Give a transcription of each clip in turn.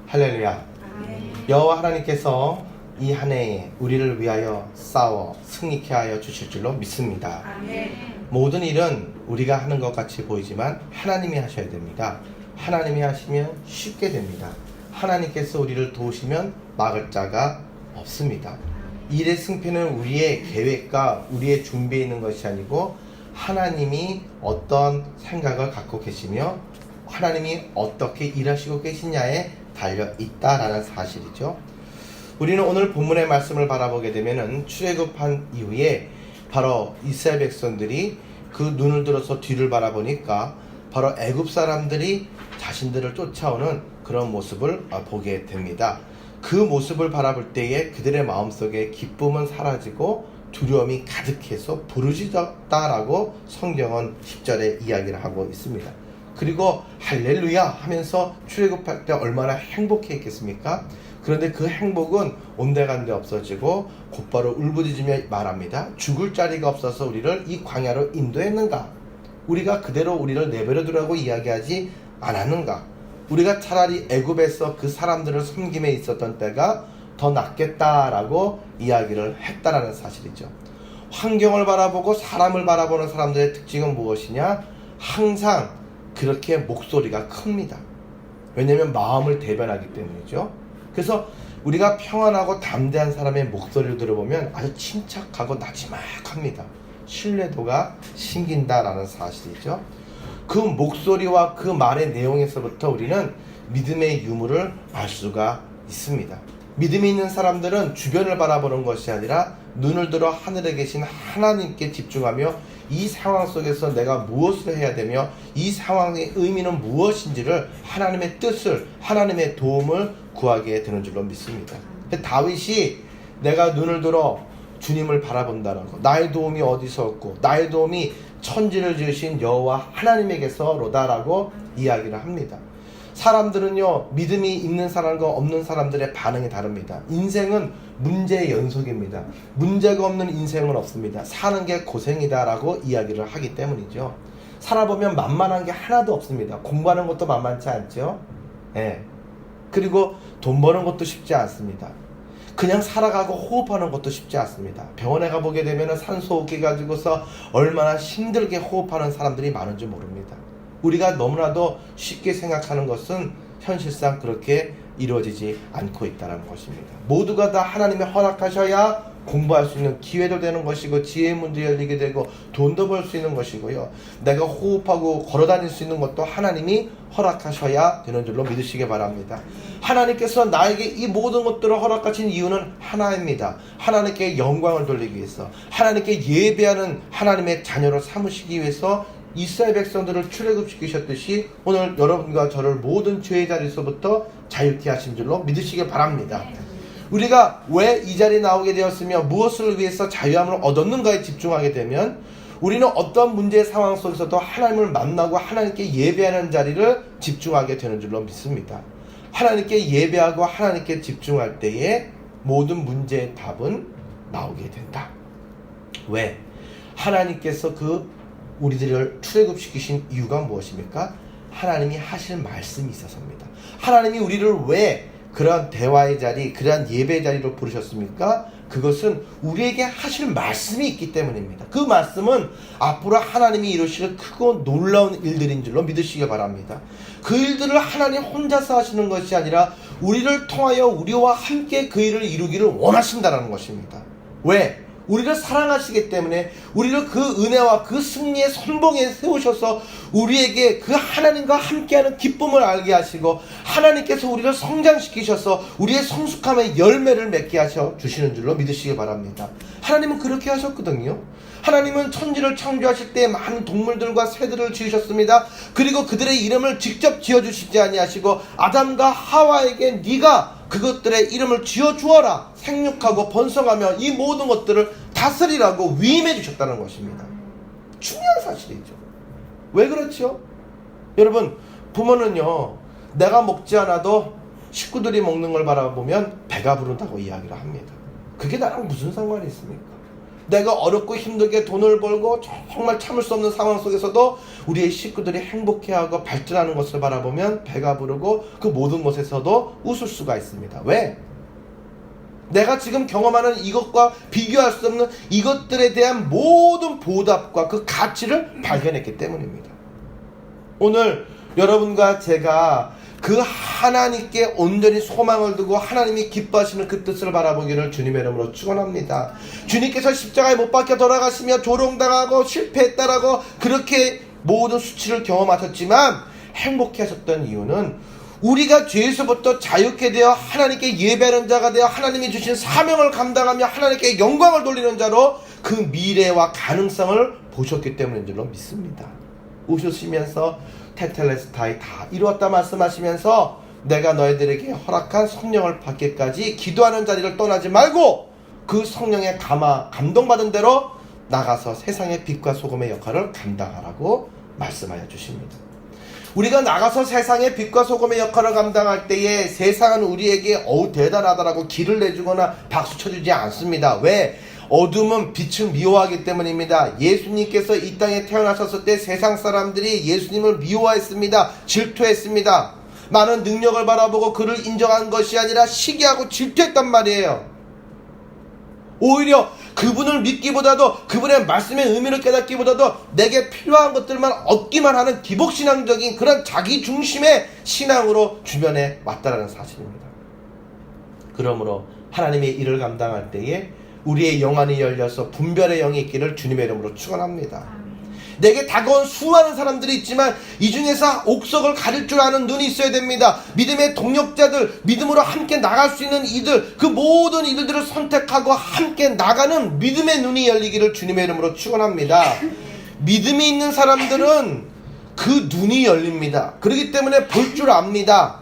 할렐루야. 여호와 하나님께서 이 한 해에 우리를 위하여 싸워 승리케 하여 주실 줄로 믿습니다. 모든 일은 우리가 하는 것 같이 보이지만 하나님이 하셔야 됩니다. 하나님이 하시면 쉽게 됩니다. 하나님께서 우리를 도우시면 막을 자가 없습니다. 일의 승패는 우리의 계획과 우리의 준비에 있는 것이 아니고 하나님이 어떤 생각을 갖고 계시며 하나님이 어떻게 일하시고 계시냐에 달려 있다라는 사실이죠. 우리는 오늘 본문의 말씀을 바라보게 되면은 출애굽한 이후에 바로 이스라엘 백성들이 그 눈을 들어서 뒤를 바라보니까 바로 애굽 사람들이 자신들을 쫓아오는 그런 모습을 보게 됩니다. 그 모습을 바라볼 때에 그들의 마음속에 기쁨은 사라지고 두려움이 가득해서 부르짖었다라고 성경은 10절에 이야기를 하고 있습니다. 그리고 할렐루야 하면서 출애굽할 때 얼마나 행복했겠습니까? 그런데 그 행복은 온데간데 없어지고 곧바로 울부짖으며 말합니다. 죽을 자리가 없어서 우리를 이 광야로 인도했는가? 우리가 그대로 우리를 내버려 두라고 이야기하지 않았는가? 우리가 차라리 애굽에서 그 사람들을 섬김에 있었던 때가 더 낫겠다라고 이야기를 했다라는 사실이죠. 환경을 바라보고 사람을 바라보는 사람들의 특징은 무엇이냐? 항상 그렇게 목소리가 큽니다. 왜냐하면 마음을 대변하기 때문이죠. 그래서 우리가 평안하고 담대한 사람의 목소리를 들어보면 아주 침착하고 나지막합니다. 신뢰도가 생긴다라는 사실이죠. 그 목소리와 그 말의 내용에서부터 우리는 믿음의 유무를 알 수가 있습니다. 믿음이 있는 사람들은 주변을 바라보는 것이 아니라 눈을 들어 하늘에 계신 하나님께 집중하며 이 상황 속에서 내가 무엇을 해야 되며 이 상황의 의미는 무엇인지를 하나님의 뜻을, 하나님의 도움을 구하게 되는 줄로 믿습니다. 다윗이 내가 눈을 들어 주님을 바라본다는 것, 나의 도움이 어디서 없고 나의 도움이 천지를 지으신 여호와 하나님에게서로다라고 이야기를 합니다. 사람들은요, 믿음이 있는 사람과 없는 사람들의 반응이 다릅니다. 인생은 문제의 연속입니다. 문제가 없는 인생은 없습니다. 사는 게 고생이다라고 이야기를 하기 때문이죠. 살아보면 만만한 게 하나도 없습니다. 공부하는 것도 만만치 않죠. 예. 그리고 돈 버는 것도 쉽지 않습니다. 그냥 살아가고 호흡하는 것도 쉽지 않습니다. 병원에 가보게 되면 산소호흡기 가지고서 얼마나 힘들게 호흡하는 사람들이 많은지 모릅니다. 우리가 너무나도 쉽게 생각하는 것은 현실상 그렇게 이루어지지 않고 있다는 것입니다. 모두가 다 하나님이 허락하셔야 공부할 수 있는 기회도 되는 것이고 지혜의 문도 열리게 되고 돈도 벌 수 있는 것이고요. 내가 호흡하고 걸어다닐 수 있는 것도 하나님이 허락하셔야 되는 줄로 믿으시기 바랍니다. 하나님께서 나에게 이 모든 것들을 허락하신 이유는 하나입니다. 하나님께 영광을 돌리기 위해서, 하나님께 예배하는 하나님의 자녀로 삼으시기 위해서 이스라엘 백성들을 출애굽시키셨듯이 오늘 여러분과 저를 모든 죄의 자리에서부터 자유케 하신 줄로 믿으시기 바랍니다. 우리가 왜 이 자리에 나오게 되었으며 무엇을 위해서 자유함을 얻었는가에 집중하게 되면 우리는 어떤 문제의 상황 속에서도 하나님을 만나고 하나님께 예배하는 자리를 집중하게 되는 줄로 믿습니다. 하나님께 예배하고 하나님께 집중할 때에 모든 문제의 답은 나오게 된다. 왜? 하나님께서 우리들을 출애굽시키신 이유가 무엇입니까? 하나님이 하실 말씀이 있어서입니다. 하나님이 우리를 왜 그러한 대화의 자리, 그러한 예배의 자리로 부르셨습니까? 그것은 우리에게 하실 말씀이 있기 때문입니다. 그 말씀은 앞으로 하나님이 이루실 크고 놀라운 일들인 줄로 믿으시기 바랍니다. 그 일들을 하나님 혼자서 하시는 것이 아니라 우리를 통하여 우리와 함께 그 일을 이루기를 원하신다는 것입니다. 왜? 우리를 사랑하시기 때문에 우리를 그 은혜와 그 승리의 선봉에 세우셔서 우리에게 그 하나님과 함께하는 기쁨을 알게 하시고 하나님께서 우리를 성장시키셔서 우리의 성숙함의 열매를 맺게 하셔 주시는 줄로 믿으시기 바랍니다. 하나님은 그렇게 하셨거든요. 하나님은 천지를 창조하실 때 많은 동물들과 새들을 지으셨습니다. 그리고 그들의 이름을 직접 지어주시지 아니하시고 아담과 하와에게 네가 그것들의 이름을 지어주어라, 생육하고 번성하며 이 모든 것들을 다스리라고 위임해 주셨다는 것입니다. 중요한 사실이죠. 왜 그렇죠? 여러분, 부모는요, 내가 먹지 않아도 식구들이 먹는 걸 바라보면 배가 부른다고 이야기를 합니다. 그게 나랑 무슨 상관이 있습니까? 내가 어렵고 힘들게 돈을 벌고 정말 참을 수 없는 상황 속에서도 우리의 식구들이 행복해하고 발전하는 것을 바라보면 배가 부르고 그 모든 것에서도 웃을 수가 있습니다. 왜? 내가 지금 경험하는 이것과 비교할 수 없는 이것들에 대한 모든 보답과 그 가치를 발견했기 때문입니다. 오늘 여러분과 제가 그 하나님께 온전히 소망을 두고 하나님이 기뻐하시는 그 뜻을 바라보기를 주님의 이름으로 축원합니다. 주님께서 십자가에 못 박혀 돌아가시며 조롱당하고 실패했다라고 그렇게 모든 수치를 경험하셨지만 행복해 하셨던 이유는 우리가 죄에서부터 자유케 되어 하나님께 예배하는 자가 되어 하나님이 주신 사명을 감당하며 하나님께 영광을 돌리는 자로 그 미래와 가능성을 보셨기 때문인 줄로 믿습니다. 오셨으면서 테텔레스타이 다 이루었다 말씀하시면서 내가 너희들에게 허락한 성령을 받기까지 기도하는 자리를 떠나지 말고 그 성령의 감동받은 대로 나가서 세상의 빛과 소금의 역할을 감당하라고 말씀하여 주십니다. 우리가 나가서 세상의 빛과 소금의 역할을 감당할 때에 세상은 우리에게 어우 대단하다라고 기를 내주거나 박수 쳐주지 않습니다. 왜? 어둠은 빛을 미워하기 때문입니다. 예수님께서 이 땅에 태어나셨을 때 세상 사람들이 예수님을 미워했습니다. 질투했습니다. 많은 능력을 바라보고 그를 인정한 것이 아니라 시기하고 질투했단 말이에요. 오히려 그분을 믿기보다도 그분의 말씀의 의미를 깨닫기보다도 내게 필요한 것들만 얻기만 하는 기복신앙적인 그런 자기중심의 신앙으로 주변에 왔다라는 사실입니다. 그러므로 하나님의 일을 감당할 때에 우리의 영안이 열려서 분별의 영이 있기를 주님의 이름으로 축원합니다. 내게 다가온 수많은 사람들이 있지만 이 중에서 옥석을 가릴 줄 아는 눈이 있어야 됩니다. 믿음의 동력자들, 믿음으로 함께 나갈 수 있는 이들, 그 모든 이들을 선택하고 함께 나가는 믿음의 눈이 열리기를 주님의 이름으로 축원합니다. 믿음이 있는 사람들은 그 눈이 열립니다. 그렇기 때문에 볼 줄 압니다.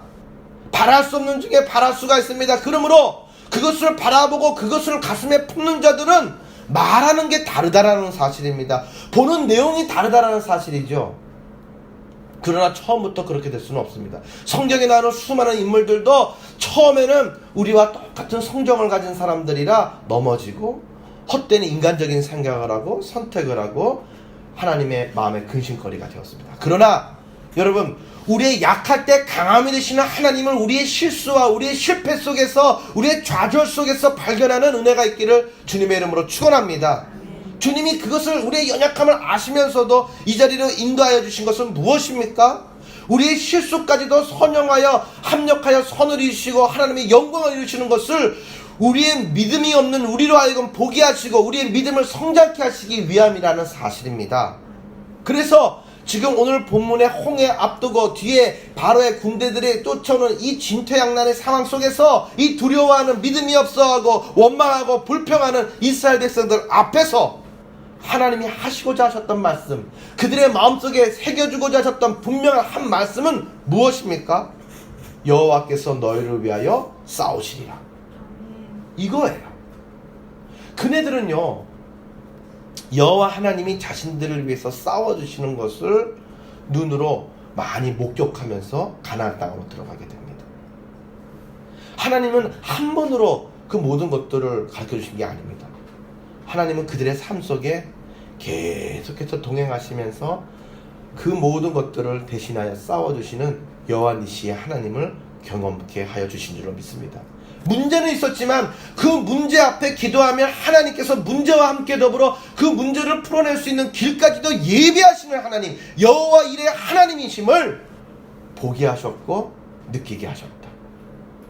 바랄 수 없는 중에 바랄 수가 있습니다. 그러므로 그것을 바라보고 그것을 가슴에 품는 자들은 말하는 게 다르다라는 사실입니다. 보는 내용이 다르다라는 사실이죠. 그러나 처음부터 그렇게 될 수는 없습니다. 성경에 나오는 수많은 인물들도 처음에는 우리와 똑같은 성정을 가진 사람들이라 넘어지고 헛된 인간적인 생각을 하고 선택을 하고 하나님의 마음의 근심거리가 되었습니다. 그러나 여러분, 우리의 약할 때 강함이 되시는 하나님을 우리의 실수와 우리의 실패 속에서 우리의 좌절 속에서 발견하는 은혜가 있기를 주님의 이름으로 축원합니다. 주님이 그것을 우리의 연약함을 아시면서도 이 자리로 인도하여 주신 것은 무엇입니까? 우리의 실수까지도 선용하여 합력하여 선을 이루시고 하나님의 영광을 이루시는 것을 우리의 믿음이 없는 우리로 하여금 보게 하시고 우리의 믿음을 성장케 하시기 위함이라는 사실입니다. 그래서 지금 오늘 본문의 홍해 앞두고 뒤에 바로의 군대들이 쫓아오는 이 진퇴양난의 상황 속에서 이 두려워하는 믿음이 없어하고 원망하고 불평하는 이스라엘 백성들 앞에서 하나님이 하시고자 하셨던 말씀, 그들의 마음속에 새겨주고자 하셨던 분명한 한 말씀은 무엇입니까? 여호와께서 너희를 위하여 싸우시리라. 이거예요. 그네들은요, 여호와 하나님이 자신들을 위해서 싸워주시는 것을 눈으로 많이 목격하면서 가나안 땅으로 들어가게 됩니다. 하나님은 한 번으로 그 모든 것들을 가르쳐주신 게 아닙니다. 하나님은 그들의 삶 속에 계속해서 동행하시면서 그 모든 것들을 대신하여 싸워주시는 여호와 니시의 하나님을 경험케 하여 주신 줄로 믿습니다. 문제는 있었지만 그 문제 앞에 기도하면 하나님께서 문제와 함께 더불어 그 문제를 풀어낼 수 있는 길까지도 예비하시는 하나님, 여호와 일의 하나님이심을 보게 하셨고 느끼게 하셨다.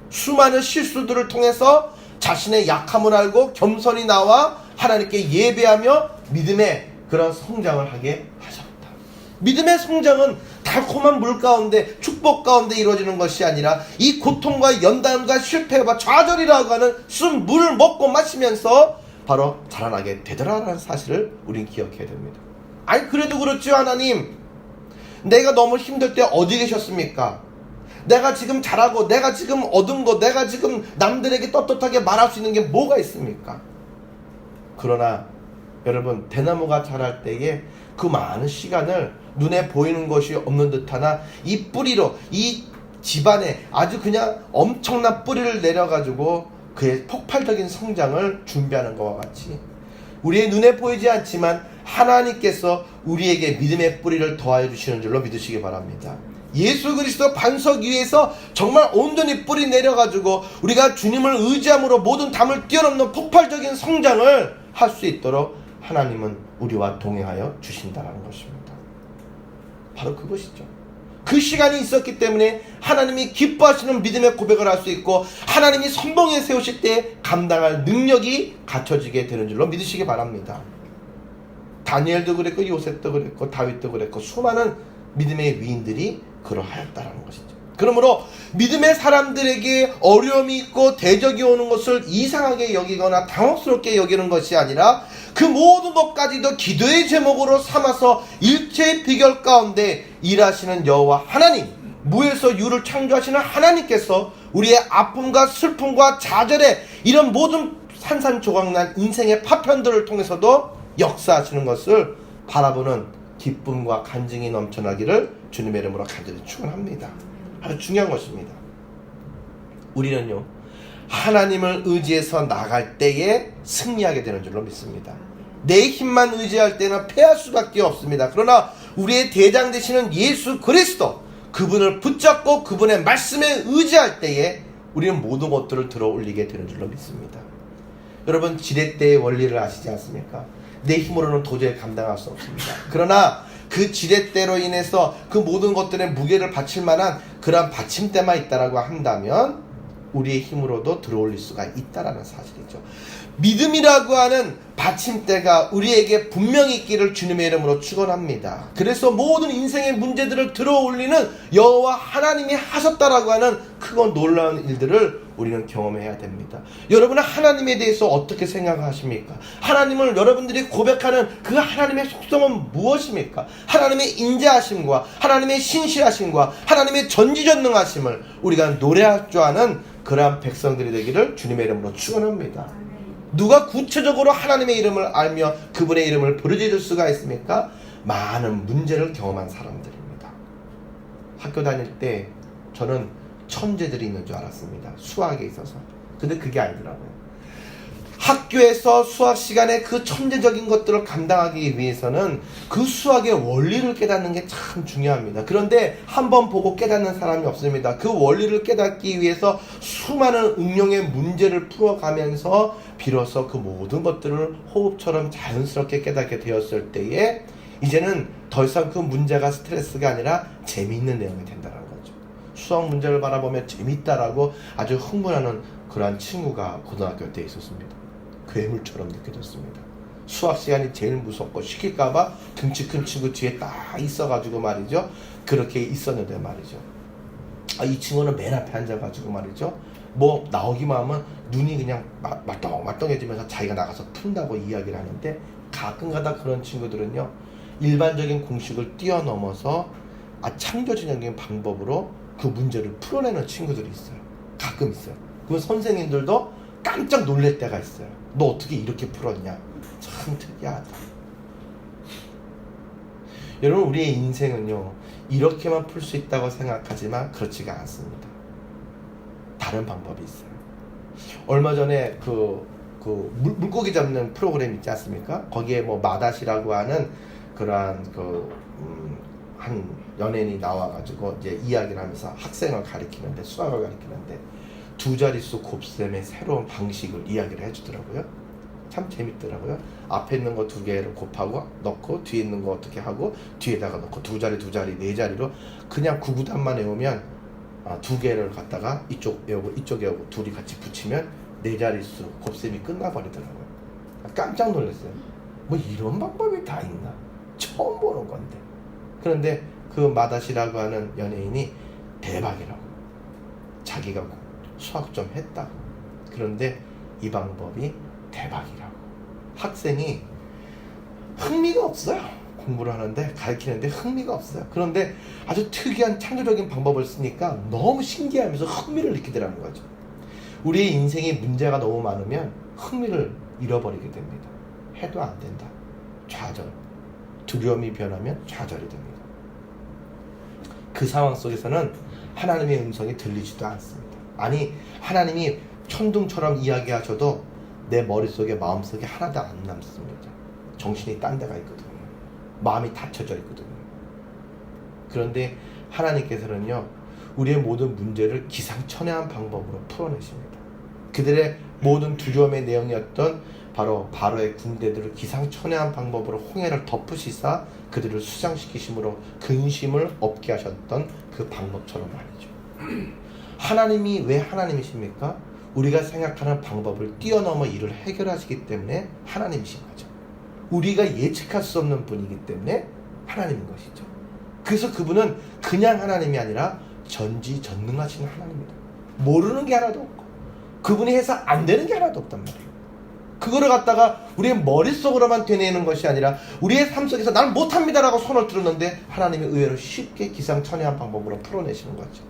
수많은 실수들을 통해서 자신의 약함을 알고 겸손히 나와 하나님께 예배하며 믿음의 그런 성장을 하게 하셨다. 믿음의 성장은 달콤한 물 가운데 축복 가운데 이루어지는 것이 아니라 이 고통과 연단과 실패와 좌절이라고 하는 쓴 물을 먹고 마시면서 바로 자라나게 되더라라는 사실을 우린 기억해야 됩니다. 아니 그래도 그렇죠 하나님, 내가 너무 힘들 때 어디 계셨습니까? 내가 지금 잘하고 내가 지금 얻은 거, 내가 지금 남들에게 떳떳하게 말할 수 있는 게 뭐가 있습니까? 그러나 여러분, 대나무가 자랄 때에 그 많은 시간을 눈에 보이는 것이 없는 듯하나 이 뿌리로 이 집안에 아주 그냥 엄청난 뿌리를 내려가지고 그의 폭발적인 성장을 준비하는 것과 같이 우리의 눈에 보이지 않지만 하나님께서 우리에게 믿음의 뿌리를 더하여 주시는 줄로 믿으시기 바랍니다. 예수 그리스도 반석 위에서 정말 온전히 뿌리 내려가지고 우리가 주님을 의지함으로 모든 담을 뛰어넘는 폭발적인 성장을 할 수 있도록 하나님은 우리와 동행하여 주신다는 것입니다. 바로 그것이죠. 그 시간이 있었기 때문에 하나님이 기뻐하시는 믿음의 고백을 할 수 있고 하나님이 선봉에 세우실 때 감당할 능력이 갖춰지게 되는 줄로 믿으시기 바랍니다. 다니엘도 그랬고 요셉도 그랬고 다윗도 그랬고 수많은 믿음의 위인들이 그러하였다라는 것이죠. 그러므로 믿음의 사람들에게 어려움이 있고 대적이 오는 것을 이상하게 여기거나 당혹스럽게 여기는 것이 아니라 그 모든 것까지도 기도의 제목으로 삼아서 일체의 비결 가운데 일하시는 여호와 하나님, 무에서 유를 창조하시는 하나님께서 우리의 아픔과 슬픔과 좌절에 이런 모든 산산조각난 인생의 파편들을 통해서도 역사하시는 것을 바라보는 기쁨과 간증이 넘쳐나기를 주님의 이름으로 간절히 축원합니다. 아주 중요한 것입니다. 우리는요, 하나님을 의지해서 나갈 때에 승리하게 되는 줄로 믿습니다. 내 힘만 의지할 때는 패할 수밖에 없습니다. 그러나 우리의 대장 되시는 예수 그리스도, 그분을 붙잡고 그분의 말씀에 의지할 때에 우리는 모든 것들을 들어 올리게 되는 줄로 믿습니다. 여러분, 지렛대의 원리를 아시지 않습니까? 내 힘으로는 도저히 감당할 수 없습니다. 그러나 그 지렛대로 인해서 그 모든 것들의 무게를 받칠 만한 그러한 받침대만 있다라고 한다면 우리의 힘으로도 들어올릴 수가 있다라는 사실이죠. 믿음이라고 하는 받침대가 우리에게 분명히 있기를 주님의 이름으로 축원합니다. 그래서 모든 인생의 문제들을 들어올리는 여호와 하나님이 하셨다라고 하는 크고 놀라운 일들을 우리는 경험해야 됩니다. 여러분은 하나님에 대해서 어떻게 생각하십니까? 하나님을 여러분들이 고백하는 그 하나님의 속성은 무엇입니까? 하나님의 인자하심과 하나님의 신실하심과 하나님의 전지전능하심을 우리가 노래할 줄 아는 그러한 백성들이 되기를 주님의 이름으로 축원합니다. 누가 구체적으로 하나님의 이름을 알며 그분의 이름을 부르짖을 수가 있습니까? 많은 문제를 경험한 사람들입니다. 학교 다닐 때 저는 천재들이 있는 줄 알았습니다. 수학에 있어서. 근데 그게 아니더라고요. 학교에서 수학 시간에 그 천재적인 것들을 감당하기 위해서는 그 수학의 원리를 깨닫는 게 참 중요합니다. 그런데 한번 보고 깨닫는 사람이 없습니다. 그 원리를 깨닫기 위해서 수많은 응용의 문제를 풀어가면서 비로소 그 모든 것들을 호흡처럼 자연스럽게 깨닫게 되었을 때에 이제는 더 이상 그 문제가 스트레스가 아니라 재미있는 내용이 된다는 거죠. 수학 문제를 바라보면 재밌다라고 아주 흥분하는 그러한 친구가 고등학교 때 있었습니다. 괴물처럼 느껴졌습니다. 수학 시간이 제일 무섭고 시킬까봐 등치 큰 친구 뒤에 딱 있어가지고 말이죠. 그렇게 있었는데 말이죠. 이 친구는 맨 앞에 앉아가지고 말이죠. 뭐 나오기만 하면 눈이 그냥 말똥말똥해지면서 자기가 나가서 푼다고 이야기를 하는데 가끔가다 그런 친구들은요. 일반적인 공식을 뛰어넘어서 창조적인 방법으로 그 문제를 풀어내는 친구들이 있어요. 가끔 있어요. 그 선생님들도 깜짝 놀랄 때가 있어요. 너 어떻게 이렇게 풀었냐? 참 특이하다. 여러분, 우리의 인생은요, 이렇게만 풀 수 있다고 생각하지만 그렇지가 않습니다. 다른 방법이 있어요. 얼마 전에 물고기 잡는 프로그램 있지 않습니까? 거기에 뭐 마닷이라고 하는 그러한 한 연예인이 나와가지고 이제 이야기를 하면서 학생을 가리키는데, 수학을 가리키는데 두 자릿수 곱셈의 새로운 방식을 이야기를 해주더라고요. 참 재밌더라고요. 앞에 있는 거 두 개를 곱하고 넣고 뒤에 있는 거 어떻게 하고 뒤에다가 넣고 두 자리 네 자리로 그냥 구구단만 외우면 두 개를 갖다가 이쪽 외우고 이쪽 외우고 둘이 같이 붙이면 네 자릿수 곱셈이 끝나버리더라고요. 깜짝 놀랐어요. 뭐 이런 방법이 다 있나? 처음 보는 건데. 그런데 그 마닷이라고 하는 연예인이 대박이라고. 자기가 수학 좀 했다고. 그런데 이 방법이 대박이라고. 학생이 흥미가 없어요. 공부를 하는데 가르치는데 흥미가 없어요. 그런데 아주 특이한 창조적인 방법을 쓰니까 너무 신기하면서 흥미를 느끼더라는 거죠. 우리의 인생에 문제가 너무 많으면 흥미를 잃어버리게 됩니다. 해도 안 된다. 좌절. 두려움이 변하면 좌절이 됩니다. 그 상황 속에서는 하나님의 음성이 들리지도 않습니다. 아니, 하나님이 천둥처럼 이야기하셔도 내 머릿속에 마음속에 하나도 안 남습니다. 정신이 딴 데가 있거든요. 마음이 닫혀져 있거든요. 그런데 하나님께서는요, 우리의 모든 문제를 기상천외한 방법으로 풀어내십니다. 그들의 모든 두려움의 내용이었던 바로 바로의 군대들을 기상천외한 방법으로 홍해를 덮으시사 그들을 수장시키심으로 근심을 없게 하셨던 그 방법처럼 말이죠. 하나님이 왜 하나님이십니까? 우리가 생각하는 방법을 뛰어넘어 일을 해결하시기 때문에 하나님이신 거죠. 우리가 예측할 수 없는 분이기 때문에 하나님인 것이죠. 그래서 그분은 그냥 하나님이 아니라 전지전능하신 하나님입니다. 모르는 게 하나도 없고 그분이 해서 안 되는 게 하나도 없단 말이에요. 그거를 갖다가 우리의 머릿속으로만 되뇌는 것이 아니라 우리의 삶 속에서 나는 못합니다라고 손을 들었는데 하나님이 의외로 쉽게 기상천외한 방법으로 풀어내시는 거죠.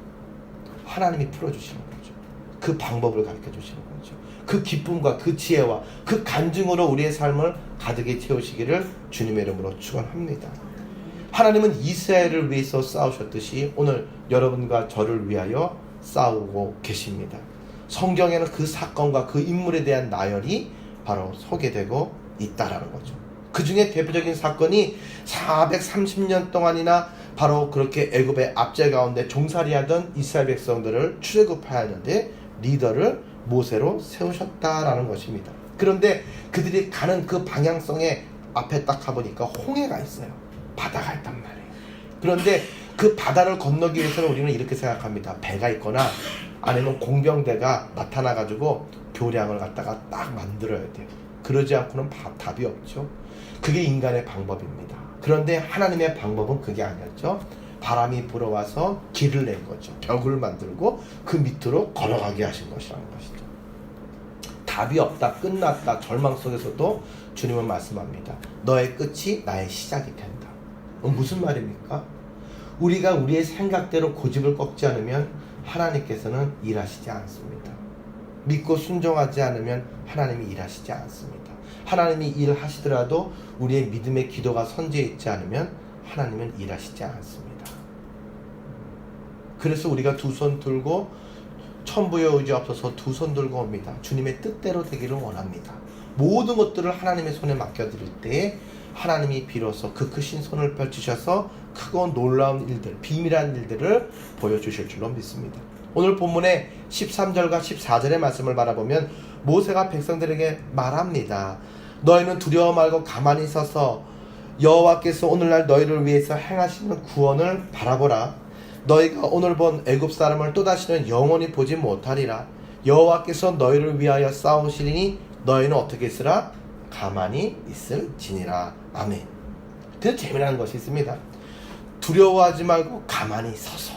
하나님이 풀어주시는 거죠. 그 방법을 가르쳐 주시는 거죠. 그 기쁨과 그 지혜와 그 간증으로 우리의 삶을 가득히 채우시기를 주님의 이름으로 축원합니다. 하나님은 이스라엘을 위해서 싸우셨듯이 오늘 여러분과 저를 위하여 싸우고 계십니다. 성경에는 그 사건과 그 인물에 대한 나열이 바로 소개되고 있다라는 거죠. 그 중에 대표적인 사건이 430년 동안이나 바로 그렇게 애굽의 압제 가운데 종살이하던 이스라엘 백성들을 출애굽하였는데 리더를 모세로 세우셨다라는 것입니다. 그런데 그들이 가는 그 방향성에 앞에 딱 가보니까 홍해가 있어요. 바다가 있단 말이에요. 그런데 그 바다를 건너기 위해서는 우리는 이렇게 생각합니다. 배가 있거나 아니면 공병대가 나타나가지고 교량을 갖다가 딱 만들어야 돼요. 그러지 않고는 답이 없죠. 그게 인간의 방법입니다. 그런데 하나님의 방법은 그게 아니었죠. 바람이 불어와서 길을 낸 거죠. 벽을 만들고 그 밑으로 걸어가게 하신 것이라는 것이죠. 답이 없다, 끝났다, 절망 속에서도 주님은 말씀합니다. 너의 끝이 나의 시작이 된다. 무슨 말입니까? 우리가 우리의 생각대로 고집을 꺾지 않으면 하나님께서는 일하시지 않습니다. 믿고 순종하지 않으면 하나님이 일하시지 않습니다. 하나님이 일하시더라도 우리의 믿음의 기도가 선지에 있지 않으면 하나님은 일하시지 않습니다. 그래서 우리가 두 손 들고 천부의 의지 없어서 두 손 들고 옵니다. 주님의 뜻대로 되기를 원합니다. 모든 것들을 하나님의 손에 맡겨드릴 때에 하나님이 비로소 그 크신 손을 펼치셔서 크고 놀라운 일들, 비밀한 일들을 보여주실 줄로 믿습니다. 오늘 본문의 13절과 14절의 말씀을 바라보면 모세가 백성들에게 말합니다. 너희는 두려워 말고 가만히 서서 여호와께서 오늘날 너희를 위해서 행하시는 구원을 바라보라. 너희가 오늘 본 애굽 사람을 또다시는 영원히 보지 못하리라. 여호와께서 너희를 위하여 싸우시리니 너희는 어떻게 있으라? 가만히 있을지니라. 아멘. 되게 재미난 것이 있습니다. 두려워하지 말고 가만히 서서.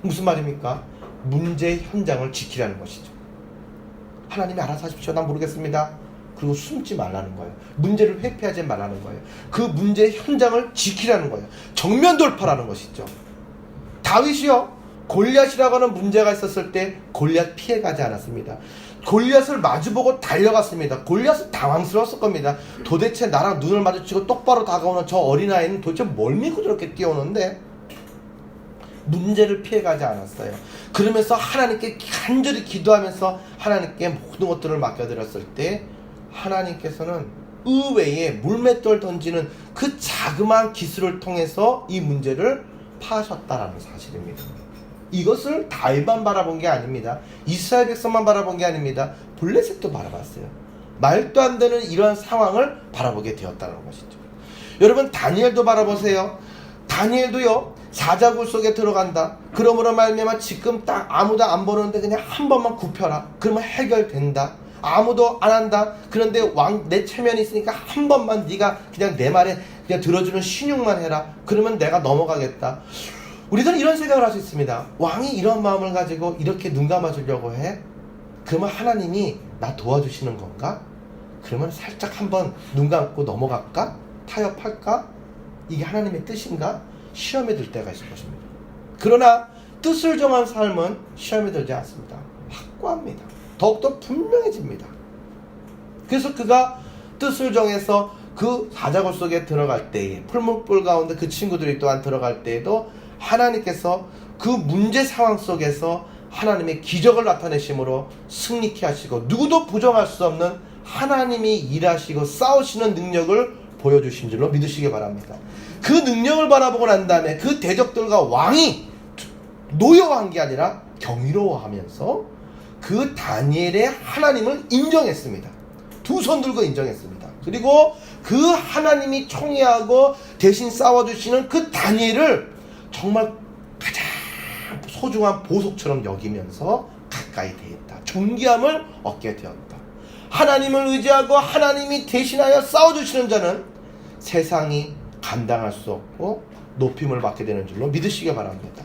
무슨 말입니까? 문제의 현장을 지키라는 것이죠. 하나님이 알아서 하십시오. 난 모르겠습니다. 그리고 숨지 말라는 거예요. 문제를 회피하지 말라는 거예요. 그 문제의 현장을 지키라는 거예요. 정면 돌파라는 것이죠. 다윗이요, 골리앗이라고 하는 문제가 있었을 때 골리앗 피해가지 않았습니다. 골리앗을 마주보고 달려갔습니다. 골리앗은 당황스러웠을 겁니다. 도대체 나랑 눈을 마주치고 똑바로 다가오는 저 어린아이는 도대체 뭘 믿고 저렇게 뛰어오는데? 문제를 피해가지 않았어요. 그러면서 하나님께 간절히 기도하면서 하나님께 모든 것들을 맡겨드렸을 때 하나님께서는 의외의 물맷돌 던지는 그 자그마한 기술을 통해서 이 문제를 파하셨다라는 사실입니다. 이것을 다윗만 바라본 게 아닙니다. 이스라엘 백성만 바라본 게 아닙니다. 블레셋도 바라봤어요. 말도 안 되는 이런 상황을 바라보게 되었다는 것이죠. 여러분, 다니엘도 바라보세요. 다니엘도요, 사자굴 속에 들어간다. 그러므로 말미암아 지금 딱 아무도 안 보는데 그냥 한 번만 굽혀라. 그러면 해결된다. 아무도 안 한다. 그런데 내 체면이 있으니까 한 번만 네가 그냥 내 말에 그냥 들어주는 신용만 해라. 그러면 내가 넘어가겠다. 우리들은 이런 생각을 할 수 있습니다. 왕이 이런 마음을 가지고 이렇게 눈 감아주려고 해? 그러면 하나님이 나 도와주시는 건가? 그러면 살짝 한번 눈 감고 넘어갈까? 타협할까? 이게 하나님의 뜻인가? 시험에 들 때가 있을 것입니다. 그러나 뜻을 정한 삶은 시험에 들지 않습니다. 확고합니다. 더욱더 분명해집니다. 그래서 그가 뜻을 정해서 그 사자굴 속에 들어갈 때에, 풀무불 가운데 그 친구들이 또한 들어갈 때에도 하나님께서 그 문제 상황 속에서 하나님의 기적을 나타내심으로 승리케 하시고 누구도 부정할 수 없는 하나님이 일하시고 싸우시는 능력을 보여주신 줄로 믿으시기 바랍니다. 그 능력을 바라보고 난 다음에 그 대적들과 왕이 노여워한 게 아니라 경이로워하면서 그 다니엘의 하나님을 인정했습니다. 두 손 들고 인정했습니다. 그리고 그 하나님이 총애하고 대신 싸워주시는 그 다니엘을 정말 가장 소중한 보석처럼 여기면서 가까이 대했다. 존귀함을 얻게 되었다. 하나님을 의지하고 하나님이 대신하여 싸워주시는 자는 세상이 감당할 수 없고 높임을 받게 되는 줄로 믿으시기 바랍니다.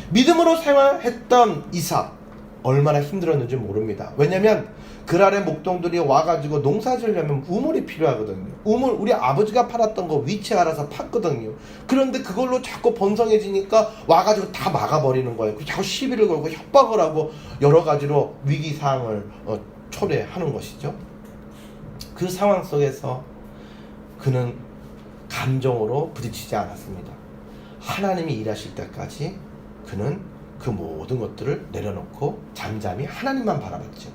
믿음으로 생활했던 이삭 얼마나 힘들었는지 모릅니다. 왜냐하면 그랄의 목동들이 와가지고 농사 지으려면 우물이 필요하거든요. 우물 우리 아버지가 팔았던 거 위치 알아서 팠거든요. 그런데 그걸로 자꾸 번성해지니까 와가지고 다 막아버리는 거예요. 자꾸 시비를 걸고 협박을 하고 여러 가지로 위기사항을 초래하는 것이죠. 그 상황 속에서 그는 감정으로 부딪히지 않았습니다. 하나님이 일하실 때까지 그는 그 모든 것들을 내려놓고 잠잠히 하나님만 바라봤죠.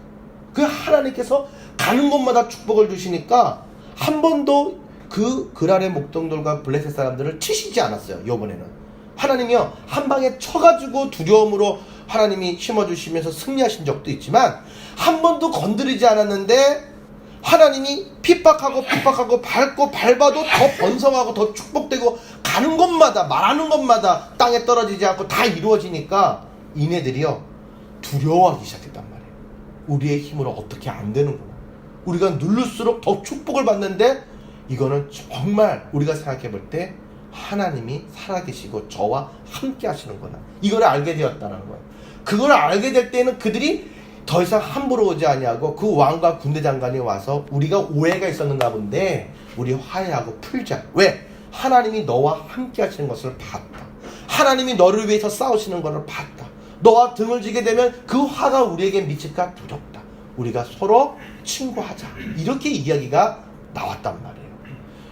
그 하나님께서 가는 곳마다 축복을 주시니까 한 번도 그 그랄의 목동들과 블레셋 사람들을 치시지 않았어요. 이번에는 하나님이요 한 방에 쳐가지고 두려움으로 하나님이 심어주시면서 승리하신 적도 있지만 한 번도 건드리지 않았는데 하나님이 핍박하고 밟고 밟아도 더 번성하고 더 축복되고 가는 곳마다 말하는 곳마다 땅에 떨어지지 않고 다 이루어지니까 이네들이요 두려워하기 시작했단 말이에요. 우리의 힘으로 어떻게 안 되는구나. 우리가 누를수록 더 축복을 받는데 이거는 정말 우리가 생각해 볼 때 하나님이 살아계시고 저와 함께 하시는구나. 이걸 알게 되었다는 거예요. 그걸 알게 될 때는 그들이 더 이상 함부로 오지 아니하고 그 왕과 군대 장관이 와서 우리가 오해가 있었는가 본데 우리 화해하고 풀자. 왜? 하나님이 너와 함께 하시는 것을 봤다. 하나님이 너를 위해서 싸우시는 것을 봤다. 너와 등을 지게 되면 그 화가 우리에게 미칠까 두렵다. 우리가 서로 친구하자. 이렇게 이야기가 나왔단 말이에요.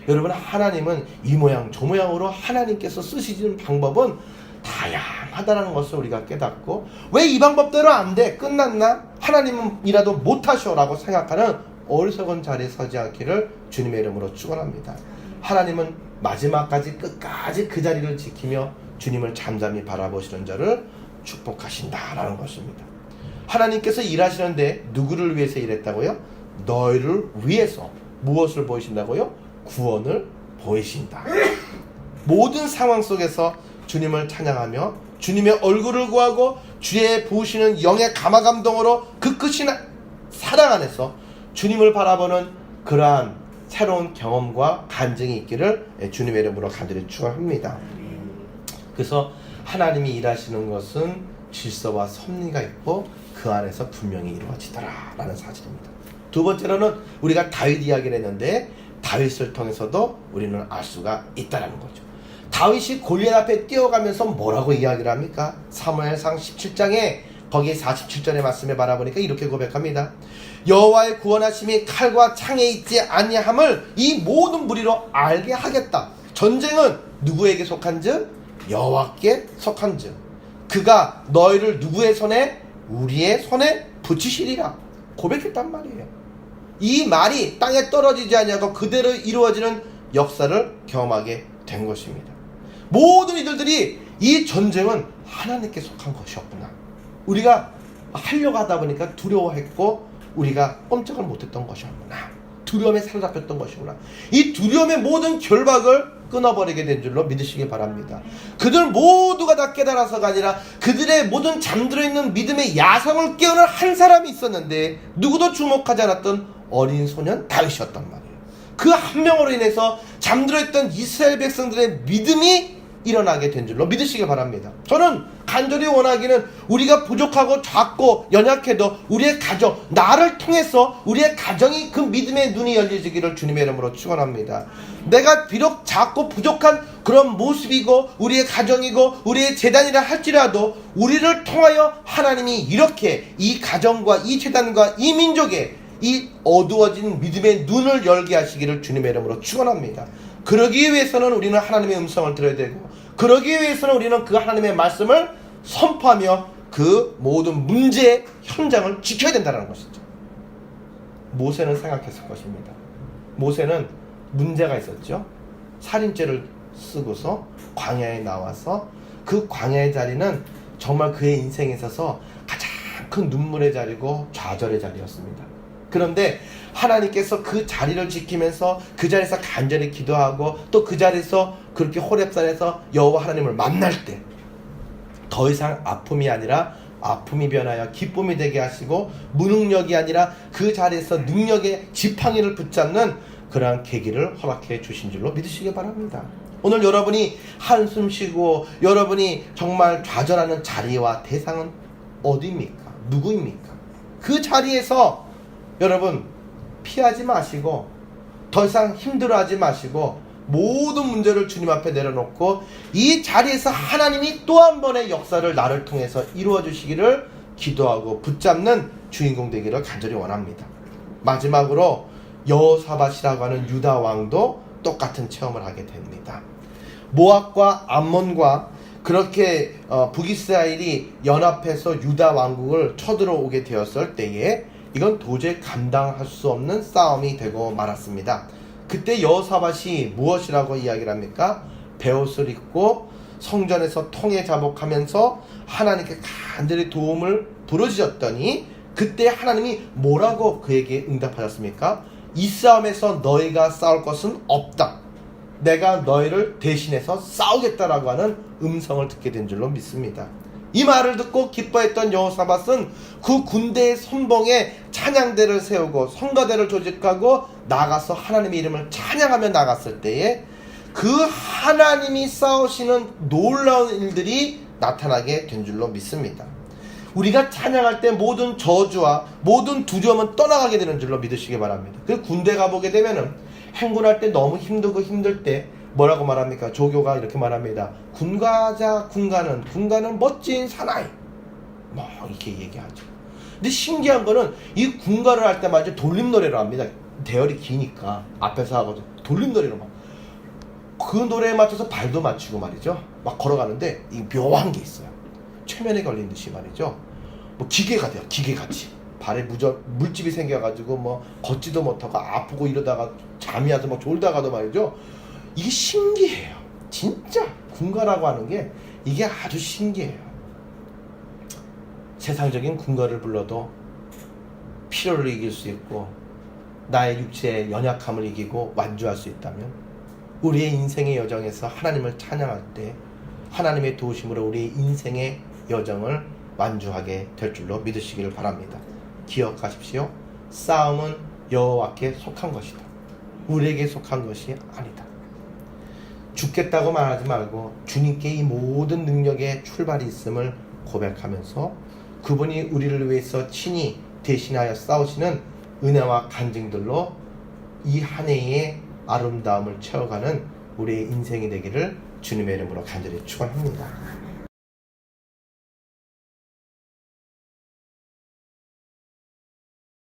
여러분 하나님은 이 모양 저 모양으로 하나님께서 쓰시는 방법은 다양하다는 것을 우리가 깨닫고 왜 이 방법대로 안 돼? 끝났나? 하나님이라도 못하셔 라고 생각하는 어리석은 자리에 서지 않기를 주님의 이름으로 축원합니다. 하나님은 마지막까지 끝까지 그 자리를 지키며 주님을 잠잠히 바라보시는 자를 축복하신다라는 것입니다. 하나님께서 일하시는데 누구를 위해서 일했다고요? 너희를 위해서 무엇을 보이신다고요? 구원을 보이신다. 모든 상황 속에서 주님을 찬양하며 주님의 얼굴을 구하고 주의 부으시는 영의 감화감동으로 그 크신 사랑 안에서 주님을 바라보는 그러한 새로운 경험과 간증이 있기를 주님의 이름으로 간절히 축원합니다. 그래서 하나님이 일하시는 것은 질서와 섭리가 있고 그 안에서 분명히 이루어지더라 라는 사실입니다. 두 번째로는 우리가 다윗 이야기를 했는데 다윗을 통해서도 우리는 알 수가 있다는 거죠. 다윗이 골리앗 앞에 뛰어가면서 뭐라고 이야기를 합니까? 사무엘상 17장에 거기 47절의 말씀에 바라보니까 이렇게 고백합니다. 여호와의 구원하심이 칼과 창에 있지 아니함을 이 모든 무리로 알게 하겠다. 전쟁은 누구에게 속한즉 여호와께 속한즉 그가 너희를 누구의 손에? 우리의 손에 붙이시리라 고백했단 말이에요. 이 말이 땅에 떨어지지 아니하고 그대로 이루어지는 역사를 경험하게 된 것입니다. 모든 이들이 이 전쟁은 하나님께 속한 것이었구나. 우리가 하려고 하다 보니까 두려워했고 우리가 꼼짝을 못했던 것이었구나. 두려움에 사로잡혔던 것이구나. 이 두려움의 모든 결박을 끊어버리게 된 줄로 믿으시기 바랍니다. 그들 모두가 다 깨달아서가 아니라 그들의 모든 잠들어 있는 믿음의 야성을 깨우는 한 사람이 있었는데 누구도 주목하지 않았던 어린 소년 다윗이었단 말이에요. 그 한 명으로 인해서 잠들어 있던 이스라엘 백성들의 믿음이 일어나게 된 줄로 믿으시기 바랍니다. 저는 간절히 원하기는 우리가 부족하고 작고 연약해도 우리의 가정, 나를 통해서 우리의 가정이 그 믿음의 눈이 열려지기를 주님의 이름으로 축원합니다. 내가 비록 작고 부족한 그런 모습이고 우리의 가정이고 우리의 재단이라 할지라도 우리를 통하여 하나님이 이렇게 이 가정과 이 재단과 이 민족에 이 어두워진 믿음의 눈을 열게 하시기를 주님의 이름으로 축원합니다. 그러기 위해서는 우리는 하나님의 음성을 들어야 되고 그러기 위해서는 우리는 그 하나님의 말씀을 선포하며 그 그 모든 문제의 현장을 지켜야 된다는 것이죠. 모세는 생각했을 것입니다. 모세는 문제가 있었죠. 살인죄를 쓰고서 광야에 나와서 그 광야의 자리는 정말 그의 인생에 있어서 가장 큰 눈물의 자리고 좌절의 자리였습니다. 그런데 하나님께서 그 자리를 지키면서 그 자리에서 간절히 기도하고 또 그 자리에서 그렇게 호렙산에서 여호와 하나님을 만날 때 더 이상 아픔이 아니라 아픔이 변하여 기쁨이 되게 하시고 무능력이 아니라 그 자리에서 능력의 지팡이를 붙잡는 그러한 계기를 허락해 주신 줄로 믿으시기 바랍니다. 오늘 여러분이 한숨 쉬고 여러분이 정말 좌절하는 자리와 대상은 어디입니까? 누구입니까? 그 자리에서 여러분 피하지 마시고 더 이상 힘들어하지 마시고 모든 문제를 주님 앞에 내려놓고 이 자리에서 하나님이 또 한 번의 역사를 나를 통해서 이루어 주시기를 기도하고 붙잡는 주인공 되기를 간절히 원합니다. 마지막으로 여호사밧이라고 하는 유다 왕도 똑같은 체험을 하게 됩니다. 모압과 암몬과 그렇게 북이스라엘이 연합해서 유다 왕국을 쳐들어오게 되었을 때에 이건 도저히 감당할 수 없는 싸움이 되고 말았습니다. 그때 여호사밧이 무엇이라고 이야기를 합니까? 베옷을 입고 성전에서 통에 자복하면서 하나님께 간절히 도움을 부르짖었더니 그때 하나님이 뭐라고 그에게 응답하셨습니까? 이 싸움에서 너희가 싸울 것은 없다. 내가 너희를 대신해서 싸우겠다라고 하는 음성을 듣게 된 줄로 믿습니다. 이 말을 듣고 기뻐했던 여호사밧은 그 군대의 선봉에 찬양대를 세우고 성가대를 조직하고 나가서 하나님의 이름을 찬양하며 나갔을 때에 그 하나님이 싸우시는 놀라운 일들이 나타나게 된 줄로 믿습니다. 우리가 찬양할 때 모든 저주와 모든 두려움은 떠나가게 되는 줄로 믿으시기 바랍니다. 그 군대 가보게 되면은 행군할 때 너무 힘들고 힘들 때 뭐라고 말합니까? 조교가 이렇게 말합니다. 군가는 멋진 사나이. 뭐 이렇게 얘기하죠. 근데 신기한 거는 이 군가를 할 때마다 돌림노래로 합니다. 대열이 기니까 앞에서 하거든. 돌림노래로 막. 그 노래에 맞춰서 발도 맞추고 말이죠. 막 걸어가는데 이 묘한 게 있어요. 최면에 걸린 듯이 말이죠. 뭐 기계가 돼요. 기계같이. 발에 물집이 생겨가지고 뭐 걷지도 못하고 아프고 이러다가 잠이 와서 막 졸다가도 말이죠. 이게 신기해요. 진짜 군가라고 하는 게 이게 아주 신기해요. 세상적인 군가를 불러도 피로를 이길 수 있고 나의 육체의 연약함을 이기고 완주할 수 있다면 우리의 인생의 여정에서 하나님을 찬양할 때 하나님의 도우심으로 우리의 인생의 여정을 완주하게 될 줄로 믿으시기를 바랍니다. 기억하십시오. 싸움은 여호와께 속한 것이다. 우리에게 속한 것이 아니다. 죽겠다고 말하지 말고 주님께 이 모든 능력의 출발이 있음을 고백하면서 그분이 우리를 위해서 친히 대신하여 싸우시는 은혜와 간증들로 이 한 해의 아름다움을 채워가는 우리의 인생이 되기를 주님의 이름으로 간절히 축원합니다.